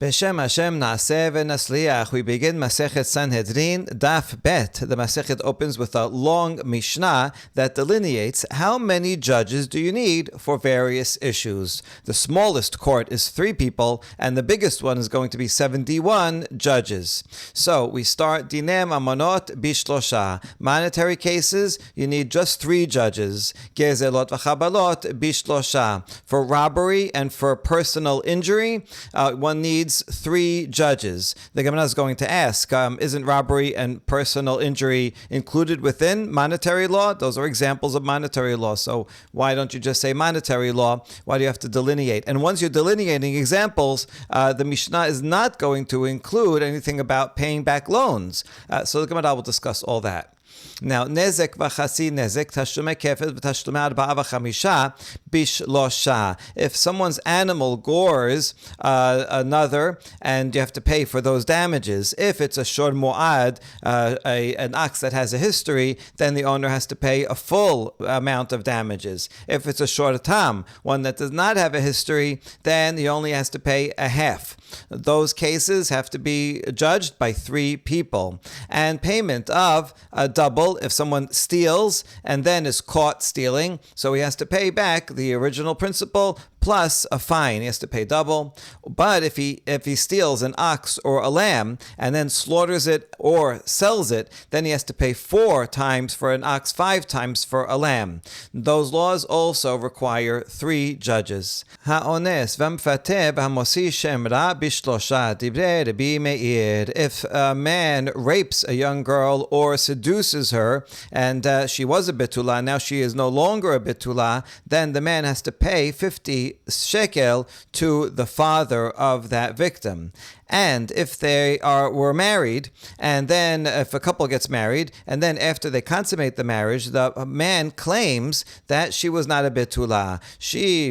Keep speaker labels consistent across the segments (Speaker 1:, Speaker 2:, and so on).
Speaker 1: B'Shem Hashem Naaseh V'Nasliach. We begin Masechet Sanhedrin, Daf Bet. The Masechet opens with a long Mishnah that delineates how many judges do you need for various issues. The smallest court is 3 people, and the biggest one is going to be 71 judges. So we start Dinem Amonot Bishlosha. Monetary cases, you need just 3 judges. Gezelot V'Chabalot Bishlosha. For robbery and for personal injury, one needs 3 judges. The Gemara is going to ask, isn't robbery and personal injury included within monetary law? Those are examples of monetary law. So why don't you just say monetary law? Why do you have to delineate? And once you're delineating examples, the Mishnah is not going to include anything about paying back loans. So the Gemara will discuss all that. Now, nezek v'chasi nezek, tashlume kefet v'tashlume arba'a v'chamisha bishlosha. If someone's animal gores another, and you have to pay for those damages, if it's a shor mu'ad, an ox that has a history, then the owner has to pay a full amount of damages. If it's a shor tam, one that does not have a history, then he only has to pay a half. Those cases have to be judged by 3 people. And payment of a double if someone steals and then is caught stealing, so he has to pay back the original principal plus a fine. He has to pay double. But if he steals an ox or a lamb and then slaughters it or sells it, then he has to pay 4 times for an ox, 5 times for a lamb. Those laws also require 3 judges. Ha'ones v'mfateh v'hamosi shemra bishlosha divrei Rabbi Meir. If a man rapes a young girl or seduces her and she was a betula, now she is no longer a betula, then the man has to pay 50 shekel to the father of that victim. And if they were married, and then if a couple gets married, and then after they consummate the marriage, the man claims that she was not a betula. He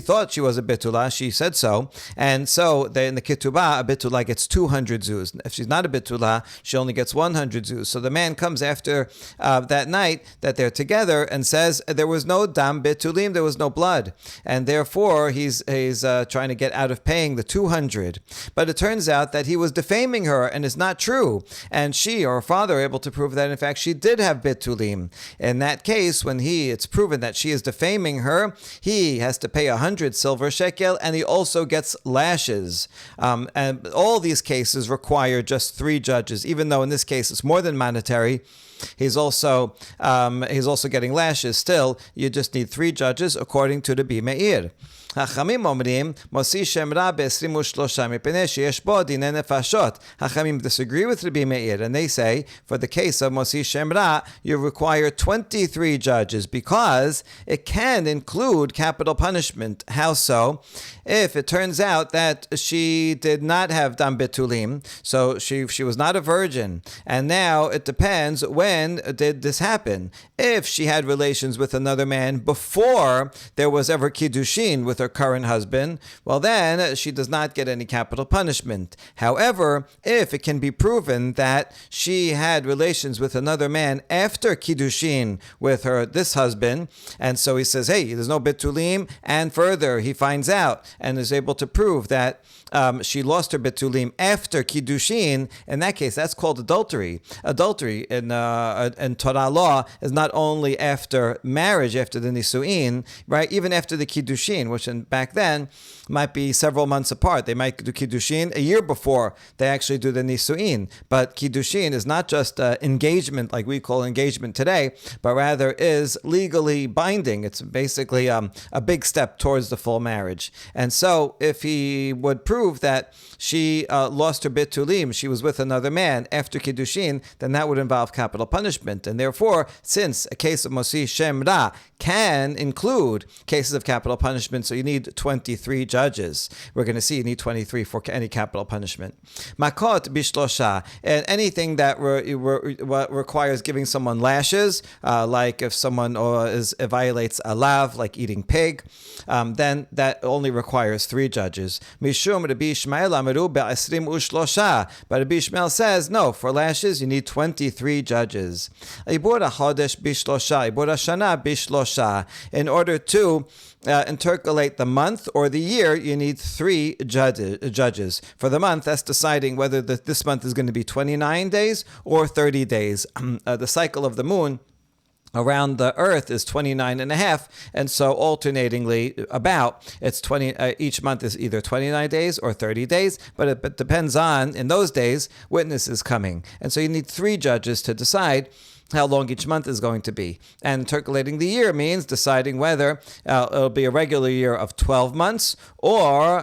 Speaker 1: thought she was a betula. She said so, and so in the ketubah, a betula gets 200 zuz. If she's not a betula, she only gets 100 zuz. So the man comes after that night that they're together and says there was no dam betulim, there was no blood, and therefore he's trying to get out of paying the 200. But it turns out that he was defaming her, and it's not true. And she or her father are able to prove that in fact she did have betulim. In that case, when it's proven that she is defaming her, he has to pay 100 silver shekel, and he also gets lashes. And all these cases require just 3 judges, even though in this case it's more than monetary. He's also getting lashes. Still, you just need 3 judges according to the Rabbi Meir. Hachamim omrim mosi shemra be-23 mipnei sheyesh bo dinei nefashot. Hachamim disagree with Rabbi Meir, and they say for the case of mosi shemra, you require 23 judges because it can include capital punishment. How so? If it turns out that she did not have dam betulim, so she was not a virgin, and now it depends when did this happen. If she had relations with another man before there was ever kiddushin with her current husband, well then she does not get any capital punishment. However, if it can be proven that she had relations with another man after kiddushin with this husband, and so he says, hey, there's no betulim, and further he finds out and is able to prove that she lost her betulim after kiddushin, in that case that's called adultery. Adultery in Torah law is not only after marriage, after the nisuin, right? Even after the kiddushin, which back then might be several months apart. They might do kiddushin a year before they actually do the nisuin. But kiddushin is not just engagement like we call engagement today, but rather is legally binding. It's basically a big step towards the full marriage. And so if he would prove that she lost her betulim, she was with another man after kiddushin, then that would involve capital punishment. And therefore, since a case of mosi shemra can include cases of capital punishment, so you need 23 judges. We're going to see you need 23 for any capital punishment. Makot bishlosha, and anything that requires giving someone lashes, like if someone violates a lav, like eating pig, then that only requires 3 judges. Mishum Rabbi Ishmael amaru be'asrim ushlosha, but Rabbi Ishmael says no, for lashes you need 23 judges. Ibur hachodesh bishlosha, ibur hashana bishlosha, in order to intercalate right? The month or the year, you need 3 judges. For the month, that's deciding whether this month is going to be 29 days or 30 days. The cycle of the moon around the earth is 29 and a half, and so alternatingly it's 20 each month is either 29 days or 30 days, but it depends on, in those days, witnesses coming. And so you need 3 judges to decide how long each month is going to be. And intercalating the year means deciding whether it'll be a regular year of 12 months or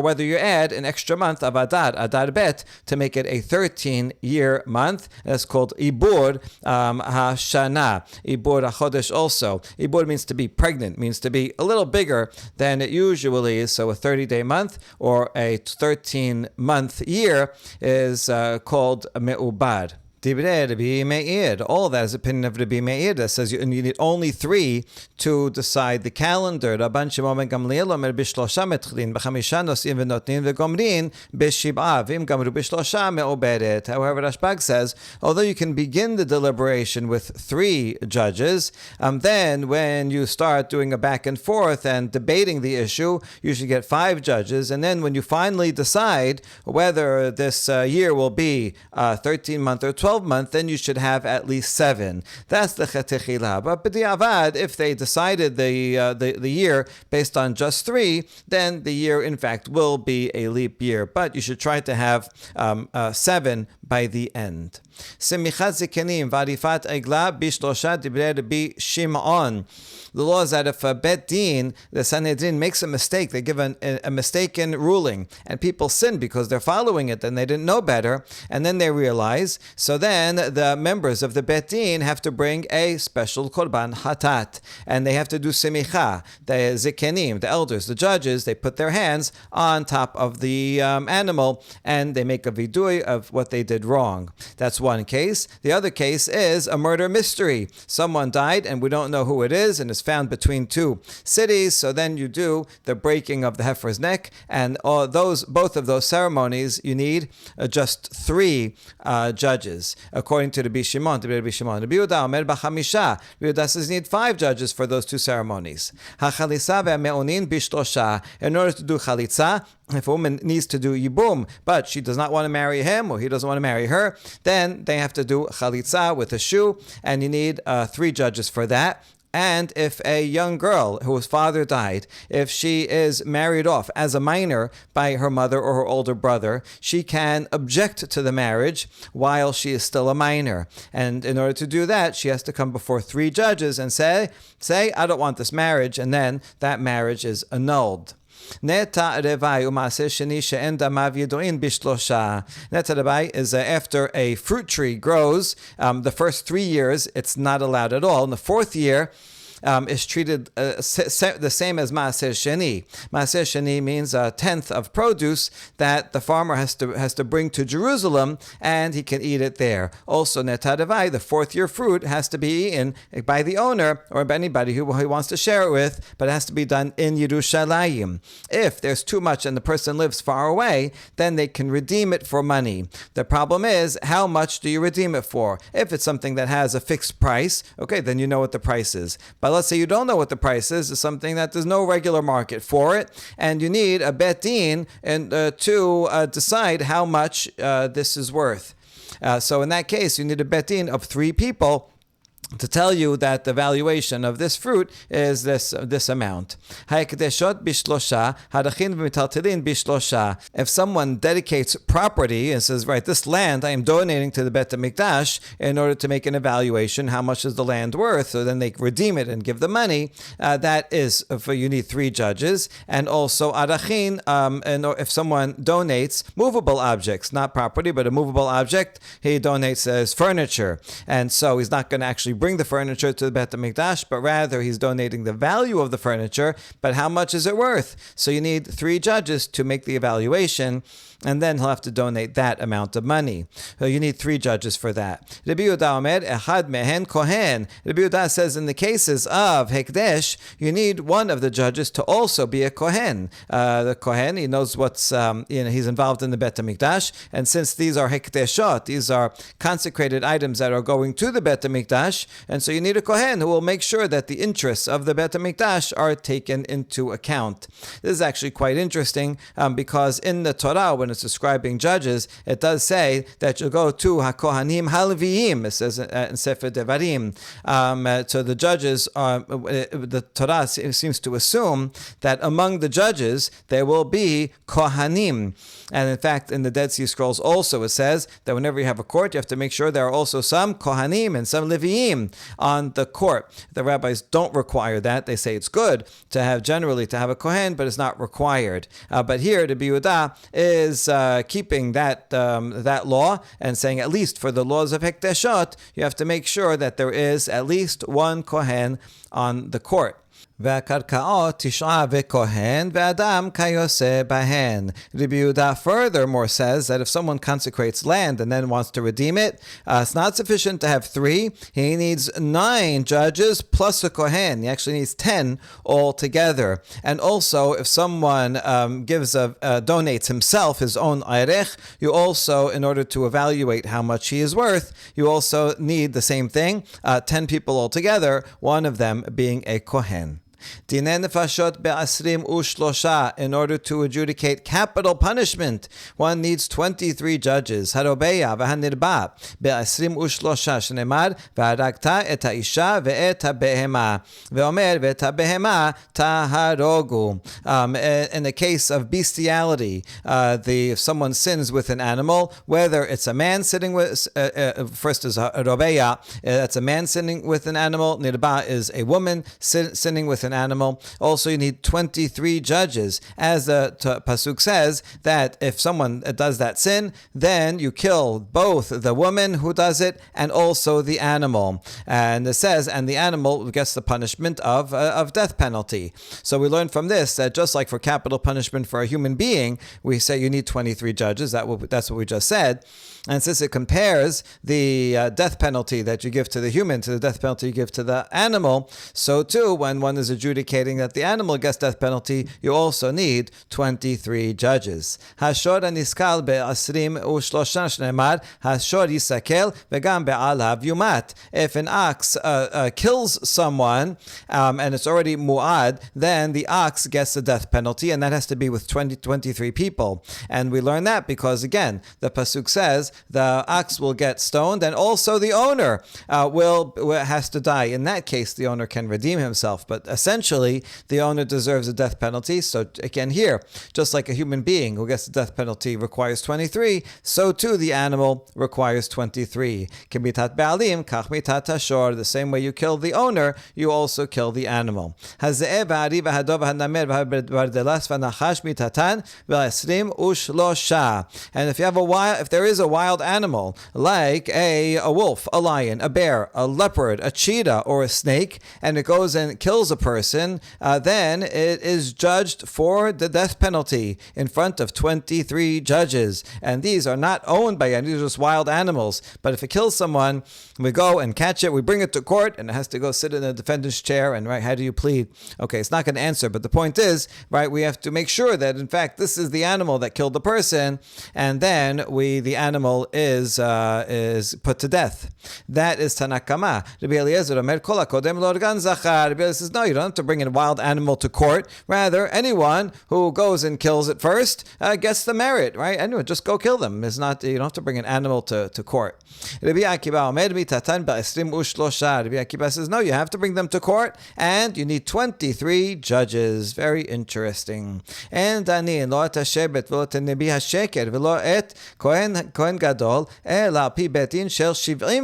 Speaker 1: whether you add an extra month of Adar Bet, to make it a 13-year month. That's called Ibur HaShana, Ibur HaChodesh also. Ibur means to be pregnant, means to be a little bigger than it usually is. So a 30-day month or a 13-month year is called Me'ubad. Divrei Rabbi Meir. All of that is the opinion of Rabbi Meir that says you need only 3 to decide the calendar. Rabban Shimon ben Gamliel omer b'shlosha metchilin, b'chamisha nosin v'notnin v'gomrin b'shib'a v'im gamru b'shlosha me'oberet. However, Rashbag says, although you can begin the deliberation with 3 judges, then when you start doing a back and forth and debating the issue, you should get 5 judges. And then when you finally decide whether this year will be 13-month or 12-month, then you should have at least 7. That's the chetechila. But b'diavad, if they decided the year based on just 3, then the year, in fact, will be a leap year. But you should try to have 7 by the end. Semichat zikenim v'arifat egla b'shlosha divrei Rabbi Shimon. The law is that if a Bet Din, the Sanhedrin, makes a mistake, they give a mistaken ruling, and people sin because they're following it and they didn't know better, and then they realize, so then the members of the Bet Din have to bring a special korban hatat, and they have to do semicha. The zikenim, the elders, the judges, they put their hands on top of the animal, and they make a vidui of what they did wrong. That's one case. The other case is a murder mystery. Someone died, and we don't know who it is, and it's found between 2 cities. So then you do the breaking of the heifer's neck, and both of those ceremonies, you need just 3 judges, according to Rabbi Shimon. Rabbi Yehuda omer b'chamisha. Rabbi Yehuda says you need 5 judges for those 2 ceremonies. Hachalisa ve'me'onin b'shlosha. In order to do chalitza, if a woman needs to do yibum, but she does not want to marry him or he doesn't want to marry her, then they have to do chalitza with a shoe, and you need 3 judges for that. And if a young girl whose father died, if she is married off as a minor by her mother or her older brother, she can object to the marriage while she is still a minor. And in order to do that, she has to come before 3 judges and say, I don't want this marriage, and then that marriage is annulled. Neta revai u'maaseh sheni she'en damav yedu'in b'shlosha. Neta revai is after a fruit tree grows, the first 3 years it's not allowed at all. In the 4th year, is treated the same as Maaseh Sheni. Maaseh Sheni means a 10th of produce that the farmer has to bring to Jerusalem, and he can eat it there. Also, Netadavai, the 4th year fruit, has to be eaten by the owner or by anybody who wants to share it with, but it has to be done in Yerushalayim. If there's too much and the person lives far away, then they can redeem it for money. The problem is, how much do you redeem it for? If it's something that has a fixed price, okay, then you know what the price is. But let's say you don't know what the price is. It's something that there's no regular market for it, and you need a Bet Din to decide how much this is worth. So in that case, you need a Bet Din of 3 people to tell you that the valuation of this fruit is this amount. If someone dedicates property and says, right, this land I am donating to the Bet HaMikdash in order to make an evaluation, how much is the land worth? So then they redeem it and give the money. That is, you need 3 judges. And also arachin, and if someone donates movable objects, not property, but a movable object, he donates as furniture. And so he's not going to actually bring the furniture to the Bet HaMikdash, but rather he's donating the value of the furniture, but how much is it worth? So you need 3 judges to make the evaluation, and then he'll have to donate that amount of money. So you need 3 judges for that. Rabbi Yehuda omer, echad mehen kohen. Rabbi Yehuda says in the cases of Hekdesh, you need one of the judges to also be a kohen. The kohen, he knows what's, he's involved in the Bet HaMikdash, and since these are Hekdeshot, these are consecrated items that are going to the Bet HaMikdash, HaMikdash. And so you need a Kohen who will make sure that the interests of the Bet HaMikdash are taken into account. This is actually quite interesting because in the Torah, when it's describing judges, it does say that you go to HaKohanim HaLeviim, it says in Sefer Devarim. So the judges, the Torah seems to assume that among the judges there will be Kohanim. And in fact, in the Dead Sea Scrolls also it says that whenever you have a court, you have to make sure there are also some Kohanim and some Leviim on the court. The rabbis don't require that. They say it's good to have a Kohen, but it's not required. But here, the Yehuda is keeping that law and saying at least for the laws of Hekdeshot, you have to make sure that there is at least one Kohen on the court. והקרקעות תשעה וכהן ואדם כיוסה בהן. Rabbi Yehuda furthermore says that if someone consecrates land and then wants to redeem it, it's not sufficient to have 3. He needs 9 judges plus a kohen. He actually needs 10 altogether. And also, if someone donates himself his own eirech, you also, in order to evaluate how much he is worth, you also need the same thing, 10 people altogether, one of them being a kohen. Dinei nefashot be'asrim u'shlosha. In order to adjudicate capital punishment, one needs 23 judges. Harobeya v'hanirba be'asrim u'shlosha shneimar v'haragta et ha'isha ve'et ha'behema ve'omer ve'et ha'behema taharogu. In the case of bestiality, if someone sins with an animal, whether it's a man sitting with, first is Robeya, that's a man sinning with an animal. Nirba is a woman sinning with an animal. Also, you need 23 judges. As the Pasuk says, that if someone does that sin, then you kill both the woman who does it and also the animal. And it says, and the animal gets the punishment of death penalty. So we learn from this that just like for capital punishment for a human being, we say you need 23 judges. That's what we just said. And since it compares the death penalty that you give to the human to the death penalty you give to the animal, so too, when one is adjudicating that the animal gets death penalty, you also need 23 judges. Hashor aniskal be'asrim u'shlosha shneimar, hashor yisakel v'gam be'alav yumat. If an ox kills someone and it's already mu'ad, then the ox gets the death penalty, and that has to be with 23 people. And we learn that because, again, the Pasuk says, the ox will get stoned, and also the owner has to die. In that case, the owner can redeem himself, but essentially, the owner deserves a death penalty. So again, here, just like a human being who gets the death penalty requires 23, so too the animal requires 23. Kimitat ba'alim, kach mitat hashor. The same way you kill the owner, you also kill the animal. Haze'eh v'hari v'hadov v'hanamer v'hardelas v'nachash mitatan v'esrim u'shlosha. And if there is a wild animal, like a wolf, a lion, a bear, a leopard, a cheetah, or a snake, and it goes and kills a person, then it is judged for the death penalty in front of 23 judges. And these are not owned by any, these are just wild animals. But if it kills someone, we go and catch it, we bring it to court, and it has to go sit in the defendant's chair, and right, how do you plead? Okay, it's not going to answer, but the point is, right, we have to make sure that in fact this is the animal that killed the person, and then the animal is put to death. That is Tanakama. Rabbi Eliezer Omer Kol HaKodem Lo Organ Zachar. Rabbi Eliezer says, no, you don't have to bring in a wild animal to court. Rather, anyone who goes and kills it first gets the merit, right? Anyway, just go kill them. It's not, you don't have to bring an animal to court. Rabbi Akiva Omer Mitatan Ba'esrim U'shlosha. Rabbi Akiva says, no, you have to bring them to court, and you need 23 judges. Very interesting. And Ani Lo et HaShebet V'lo et Nebi HaSheker V'lo et Kohen Gadol El Pi Betin Shel 71.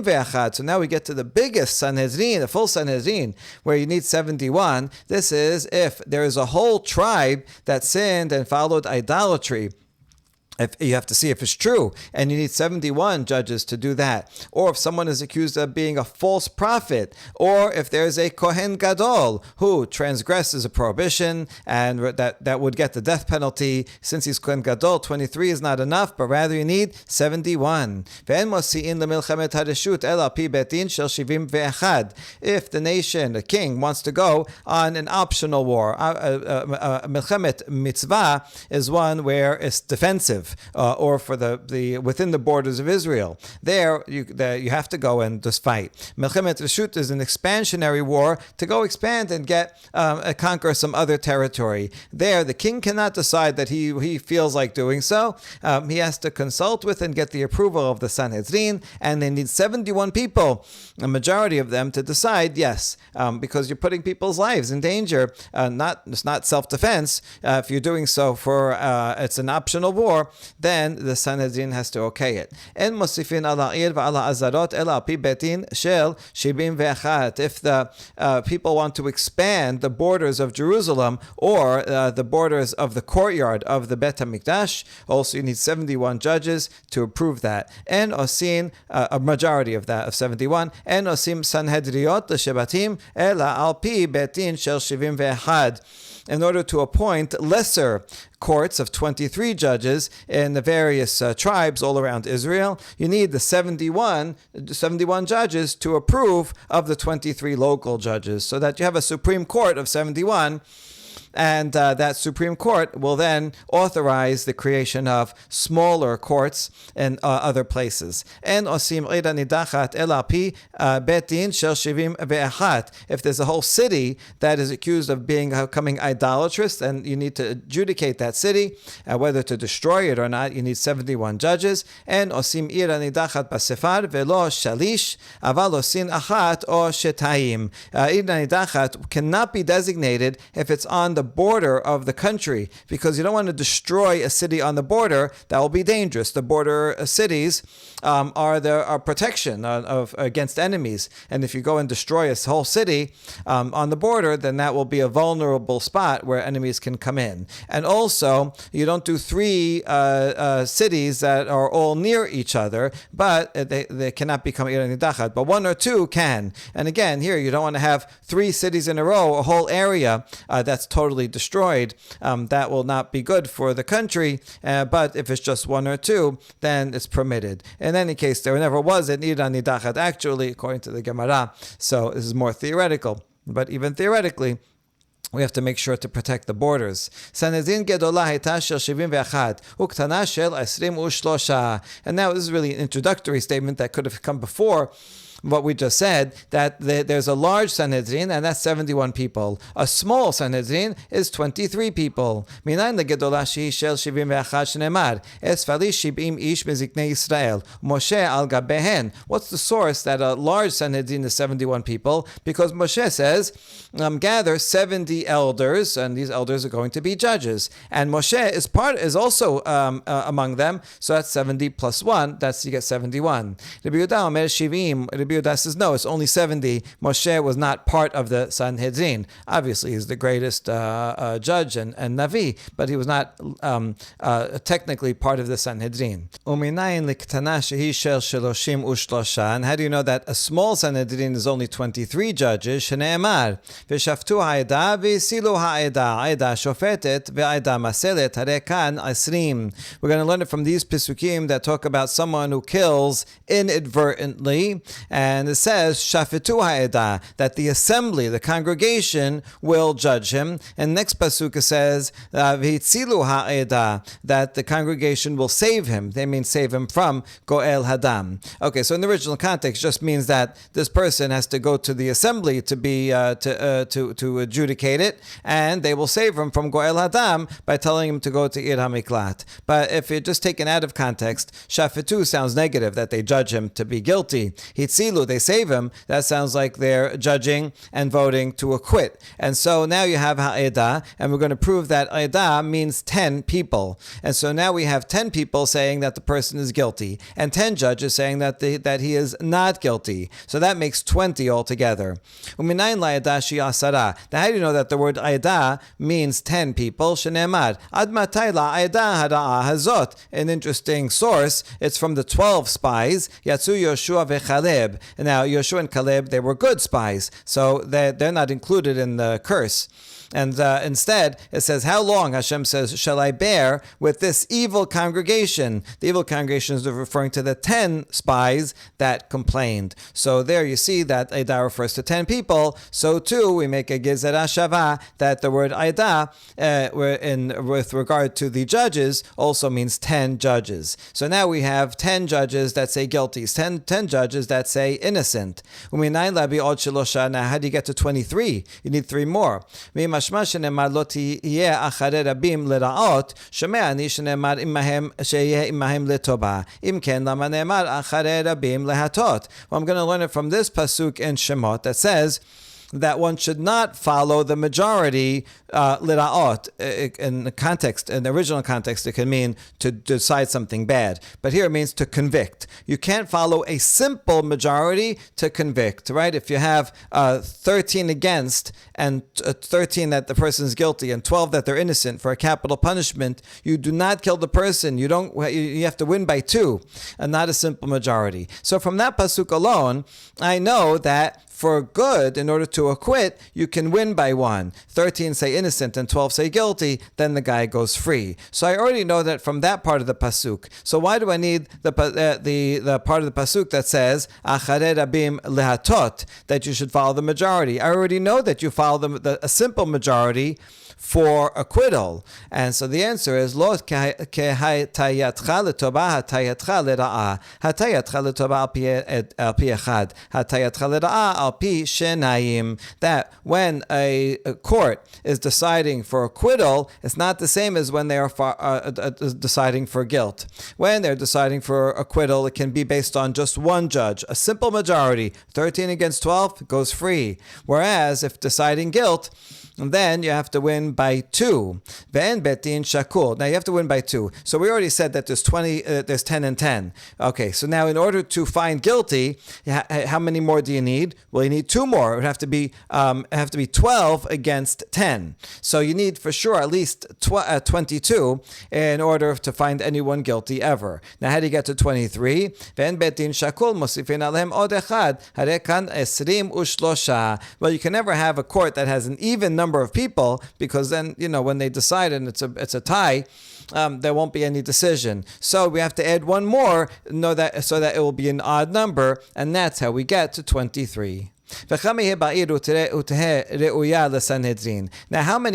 Speaker 1: So now we get to the biggest Sanhedrin, the full Sanhedrin, where you need 71. This is if there is a whole tribe that sinned and followed idolatry. If you have to see if it's true, and you need 71 judges to do that. Or if someone is accused of being a false prophet, or if there's a Kohen Gadol who transgresses a prohibition, and that would get the death penalty. Since he's Kohen Gadol, 23 is not enough, but rather you need 71. If the nation, the king, wants to go on an optional war, Milchemet Mitzvah is one where it's defensive. live, or for the within the borders of Israel. There you have to go and just fight. Milchemet Reshut is an expansionary war to go expand and get conquer some other territory. There, the king cannot decide that he feels like doing so. He has to consult with and get the approval of the Sanhedrin, and they need 71 people, a majority of them, to decide yes, because you're putting people's lives in danger. It's not self-defense. If you're doing so for it's an optional war, then the Sanhedrin has to okay it. En mosifin ala ir va'ala azarot ela pi betin shel shibim ve'achat. If the people want to expand the borders of Jerusalem or the borders of the courtyard of the Bet HaMikdash, also you need 71 judges to approve that. And osin, a majority of that, of 71, and osim Sanhedriot l'shebatim ela al pi betin shel shivim ve'achad, in order to appoint lesser courts of 23 judges in the various tribes all around Israel. You need the 71 judges to approve of the 23 local judges, so that you have a Supreme Court of 71. And that Supreme Court will then authorize the creation of smaller courts in other places. And osim ida nidachat elapi betin shel shivim ve'achat. If there's a whole city that is accused of becoming idolatrous, then you need to adjudicate that city, whether to destroy it or not. You need 71 judges. And osim ira nidachat basefar velo shalish aval osin achat o shetayim. Ira nidachat cannot be designated if it's on the border of the country, because you don't want to destroy a city on the border. That will be dangerous. The border cities are protection of against enemies, and if you go and destroy a whole city on the border, then that will be a vulnerable spot where enemies can come in. And also, you don't do three cities that are all near each other, but they cannot become ir nidachat, but one or two can. And again, here you don't want to have 3 cities in a row, a whole area that's totally destroyed. That will not be good for the country, but if it's just 1 or 2, then it's permitted. In any case, there never was an ira nidachat actually, according to the Gemara, so this is more theoretical. But even theoretically, we have to make sure to protect the borders. Sanhedrin gedola hayta shel 71 uktana shel 23. And now this is really an introductory statement that could have come before what we just said, that there's a large Sanhedrin, and that's 71 people. A small Sanhedrin is 23 people. Minayin legedola shehi shel 71 shneimar es fali shibim ish meziknei Yisrael Moshe al gabehen. What's the source that a large Sanhedrin is 71 people? Because Moshe says, gather 70 elders, and these elders are going to be judges. And Moshe is also among them, so that's 70 plus 1, that's you get 71. Rabbi Yehuda omer shivim. Rabbi Yehuda says, no, it's only 70. Moshe was not part of the Sanhedrin. Obviously, he's the greatest judge and Navi, but he was not technically part of the Sanhedrin. And how do you know that a small Sanhedrin is only 23 judges? Shneimar v'shaftu ha'eda v'silu ha'eda ha'eda shofetet v'ha'eda maselet harekan 20. We're going to learn it from these Pesukim that talk about someone who kills inadvertently. And it says, Shafetu ha'edah, that the assembly, the congregation, will judge him. And next pasuk says, V'hitzilu ha'edah, that the congregation will save him. They mean save him from Goel Hadam. Okay, so in the original context, just means that this person has to go to the assembly to be to adjudicate it, and they will save him from Goel Hadam by telling him to go to Ir HaMiklat. But if you're just taken out of context, Shafetu sounds negative, that they judge him to be guilty. Hitzilu, they save him, that sounds like they're judging and voting to acquit. And so now you have ha'edah, and we're going to prove that ha'edah means 10 people. And so now we have 10 people saying that the person is guilty, and 10 judges saying that he is not guilty. So that makes 20 altogether. Uminayin la'edah shi'asara. Now how do you know that the word ha'edah means 10 people? Shneimar ad matay la'edah hara'ah hazot. An interesting source, it's from the 12 spies, Yatsu Yoshua veChaleb. Now, Yoshua and Caleb, they were good spies, so they're not included in the curse. And instead, it says, how long, Hashem says, shall I bear with this evil congregation? The evil congregation is referring to the 10 spies that complained. So there you see that Eidah refers to 10 people. So too, we make a Gezerah Shava that the word Eidah, with regard to the judges, also means 10 judges. So now we have 10 judges that say guilty, 10 judges that say innocent. Now how do you get to 23? You need 3 more. Well, I'm going to learn it from this pasuk in Shemot that says that one should not follow the majority lira'ot. In the context, in the original context, it can mean to decide something bad. But here it means to convict. You can't follow a simple majority to convict, right? If you have 13 against and 13 that the person is guilty and 12 that they're innocent for a capital punishment, you do not kill the person. You have to win by 2 and not a simple majority. So from that pasuk alone, I know that for good, in order to acquit, you can win by 1. 13 say innocent and 12 say guilty, then the guy goes free. So I already know that from that part of the pasuk. So why do I need the part of the pasuk that says acharei rabim lehatot, that you should follow the majority? I already know that you follow a simple majority for acquittal. And so the answer is Lo kehayatcha letoba hatayatcha lera'a. Hatayatcha letoba al pi echad. Hatayatcha lera'a al pi shenayim. That when a court is deciding for acquittal, it's not the same as when they are deciding for guilt. When they're deciding for acquittal, it can be based on just one judge. A simple majority, 13 against 12, goes free. Whereas if deciding guilt, and then you have to win by 2. Ve'en betin shakul. Now you have to win by 2. So we already said that there's 10 and 10. Okay, so now in order to find guilty, how many more do you need? Well, you need 2 more. It would have to be 12 against 10. So you need for sure at least 22 in order to find anyone guilty ever. Now how do you get to 23? Ve'en betin shakul mosifin alehem od echad. Harekan esrim ushlosha. Well, you can never have a court that has an even number of people, because then, when they decide and it's a tie, there won't be any decision. So we have to add 1 more, so that it will be an odd number, and that's how we get to 23. Now, how many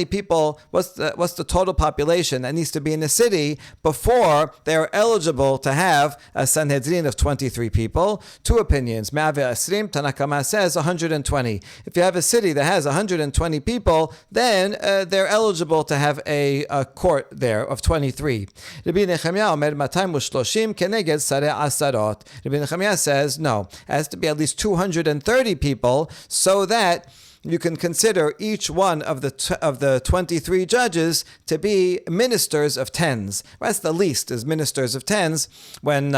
Speaker 1: people, what's the total population that needs to be in a city before they are eligible to have a Sanhedrin of 23 people? 2 opinions. Tanakama says 120. If you have a city that has 120 people, then they're eligible to have a court there of 23. Rabbi Nechemiah says, no, it has to be at least 230 people, so that you can consider each one of the 23 judges to be ministers of 10s. That's the least, is ministers of 10s. When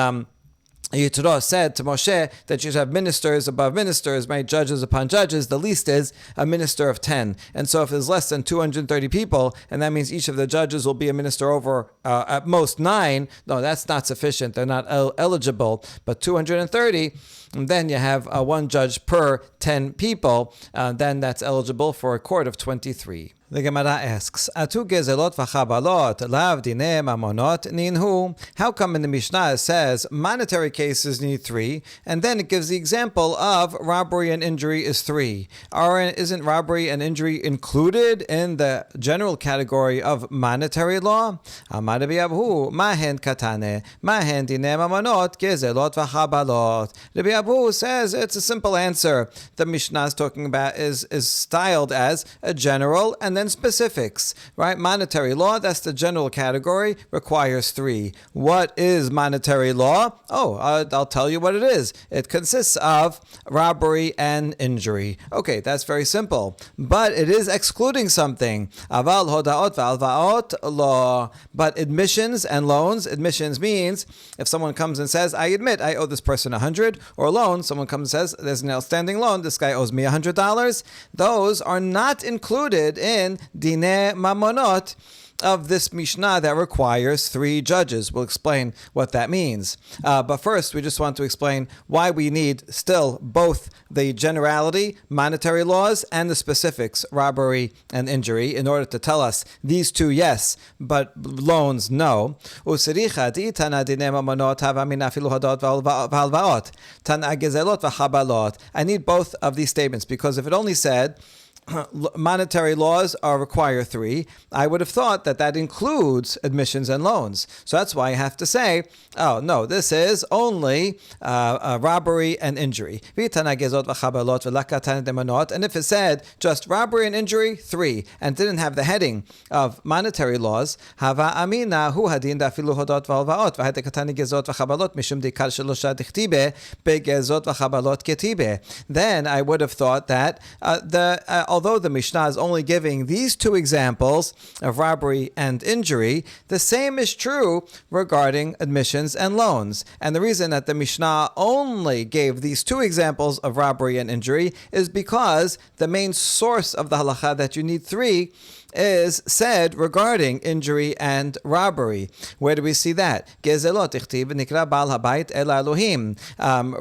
Speaker 1: Yitro said to Moshe that you should have ministers above ministers, right? Judges upon judges. The least is a minister of 10. And so if there's less than 230 people, and that means each of the judges will be a minister over at most 9, no, that's not sufficient. They're not eligible. But 230, and then you have 1 judge per 10 people, then that's eligible for a court of 23. The Gemara asks, Atu gezelot v'chabalot lav dinei mamonot ninhu. How come in the Mishnah it says monetary cases need 3, and then it gives the example of robbery and injury is 3? Isn't robbery and injury included in the general category of monetary law? Amar Rabbi Abahu, mahen katane, mahen dinei mamonot gezelot v'chabalot. Rabbi Abahu says it's a simple answer. The Mishnah is talking about is styled as a general and then specifics, right? Monetary law, that's the general category, requires 3. What is monetary law? Oh, I'll tell you what it is. It consists of robbery and injury. Okay, that's very simple. But it is excluding something. Aval hodaot v'alvaot law. But admissions and loans, admissions means if someone comes and says, I admit I owe this person 100, or a loan, someone comes and says, there's an outstanding loan, this guy owes me $100. Those are not included in Dinei Mamonot, of this Mishnah that requires 3 judges. We'll explain what that means. But first, we just want to explain why we need still both the generality, monetary laws, and the specifics, robbery and injury, in order to tell us these 2 yes, but loans no. I need both of these statements, because if it only said monetary laws require 3, I would have thought that includes admissions and loans. So that's why I have to say, oh no, this is only robbery and injury. And if it said just robbery and injury, 3, and didn't have the heading of monetary laws, then I would have thought that although the Mishnah is only giving these 2 examples of robbery and injury, the same is true regarding admissions and loans. And the reason that the Mishnah only gave these 2 examples of robbery and injury is because the main source of the halakha that you need 3 is said regarding injury and robbery. Where do we see that?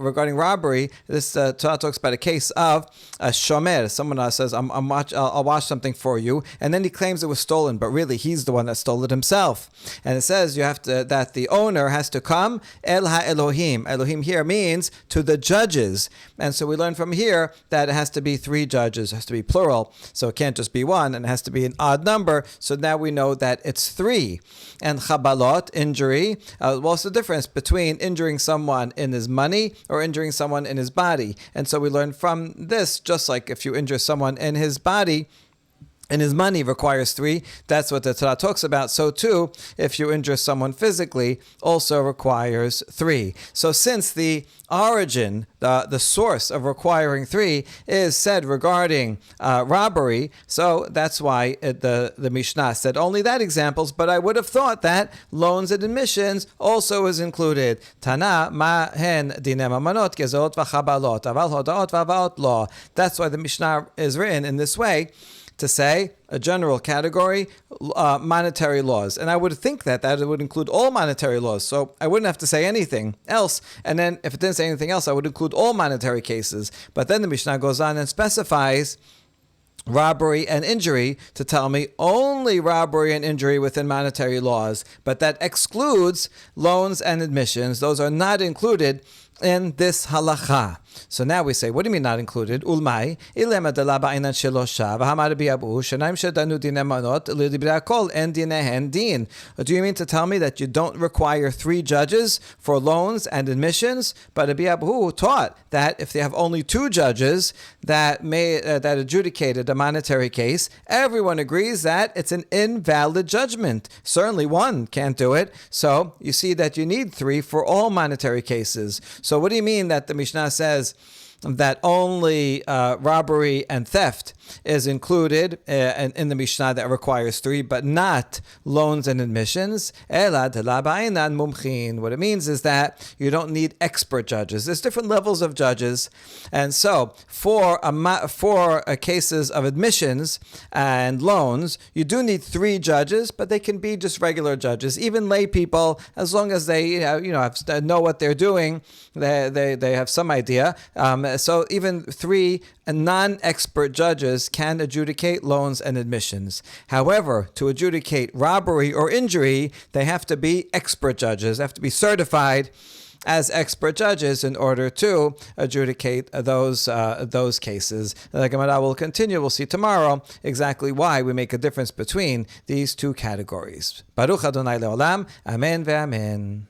Speaker 1: Regarding robbery, this Torah talks about a case of a shomer. Someone says, I'll watch something for you, and then he claims it was stolen, but really he's the one that stole it himself. And it says that the owner has to come el ha-Elohim. Elohim here means to the judges. And so we learn from here that it has to be 3 judges, it has to be plural. So it can't just be 1, and it has to be an odd number. So now we know that it's 3. And chabalot, injury, what's the difference between injuring someone in his money or injuring someone in his body? And so we learn from this, just like if you injure someone in his body, and his money requires 3, that's what the Torah talks about. So too, if you injure someone physically, also requires 3. So since the origin, the source of requiring 3 is said regarding robbery, so that's why the Mishnah said only that examples, but I would have thought that loans and admissions also is included. Tana ma hen dinem amanot gezot v'chabalot aval hodaot v'avaot lo. That's why the Mishnah is written in this way, to say a general category, monetary laws. And I would think that it would include all monetary laws. So I wouldn't have to say anything else. And then if it didn't say anything else, I would include all monetary cases. But then the Mishnah goes on and specifies robbery and injury to tell me only robbery and injury within monetary laws. But that excludes loans and admissions. Those are not included in this halakha. So now we say, what do you mean not included? Ulmai, ilema delaba inan shelosha, v'hamar bi'abu, shenaim shedanu dine manot, lidibra kol en dinehen din. Do you mean to tell me that you don't require 3 judges for loans and admissions? But Rabbi Abu taught that if they have only 2 judges that adjudicated a monetary case, everyone agrees that it's an invalid judgment. Certainly 1 can't do it. So you see that you need 3 for all monetary cases. So what do you mean that the Mishnah says that only robbery and theft is included in the Mishnah that requires 3, but not loans and admissions? What it means is that you don't need expert judges. There's different levels of judges, and so for cases of admissions and loans, you do need 3 judges, but they can be just regular judges, even lay people, as long as they know what they're doing. They have some idea. So even 3 non-expert judges can adjudicate loans and admissions. However, to adjudicate robbery or injury, they have to be expert judges. They have to be certified as expert judges in order to adjudicate those cases. The Gemara will continue. We'll see tomorrow exactly why we make a difference between these 2 categories. Baruch Adonai Leolam. Amen ve'amen.